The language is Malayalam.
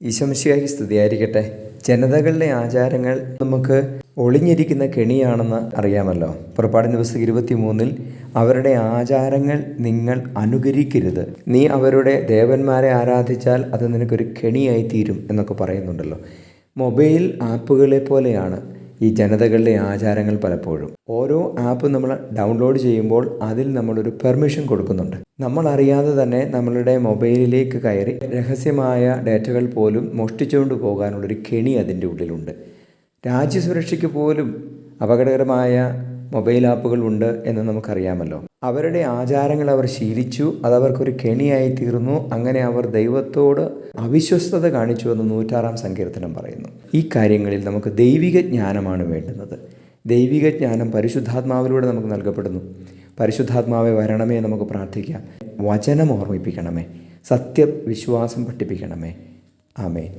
ഈശോമിശിഹായ്ക്ക് സ്തുതിയായിരിക്കട്ടെ. ജനതകളുടെ ആചാരങ്ങൾ നമുക്ക് ഒളിഞ്ഞിരിക്കുന്ന കെണിയാണെന്ന് അറിയാമല്ലോ. പുറപ്പാടിൻ പുസ്തകം 23 അവരുടെ ആചാരങ്ങൾ നിങ്ങൾ അനുകരിക്കരുത്, നീ അവരുടെ ദേവന്മാരെ ആരാധിച്ചാൽ അത് നിനക്കൊരു കെണിയായി തീരും എന്നൊക്കെ പറയുന്നുണ്ടല്ലോ. മൊബൈൽ ആപ്പുകളെ പോലെയാണ് ഈ ജനതകളുടെ ആചാരങ്ങൾ പലപ്പോഴും. ഓരോ ആപ്പ് നമ്മൾ ഡൗൺലോഡ് ചെയ്യുമ്പോൾ അതിൽ നമ്മളൊരു പെർമിഷൻ കൊടുക്കുന്നുണ്ട്. നമ്മൾ അറിയാതെ തന്നെ നമ്മളുടെ മൊബൈലിലേക്ക് കയറി രഹസ്യമായ ഡേറ്റകൾ പോലും മോഷ്ടിച്ചുകൊണ്ട് പോകാനുള്ളൊരു കെണി അതിൻ്റെ ഉള്ളിലുണ്ട്. രാജ്യസുരക്ഷയ്ക്ക് പോലും അപകടകരമായ മൊബൈൽ ആപ്പുകൾ ഉണ്ട് എന്ന് നമുക്കറിയാമല്ലോ. അവരുടെ ആചാരങ്ങൾ അവർ ശീലിച്ചു, അതവർക്കൊരു കെണിയായി തീർന്നു. അങ്ങനെ അവർ ദൈവത്തോട് അവിശ്വസ്തത കാണിച്ചു എന്ന് 106 സങ്കീർത്തനം പറയുന്നു. ഈ കാര്യങ്ങളിൽ നമുക്ക് ദൈവിക ജ്ഞാനമാണ് വേണ്ടുന്നത്. ദൈവിക ജ്ഞാനം പരിശുദ്ധാത്മാവിലൂടെ നമുക്ക് നൽകപ്പെടുന്നു. പരിശുദ്ധാത്മാവെ വരണമേ നമുക്ക് പ്രാർത്ഥിക്കാം. വചനം ഓർമ്മിപ്പിക്കണമേ, സത്യവിശ്വാസം പഠിപ്പിക്കണമേ. ആമേൻ.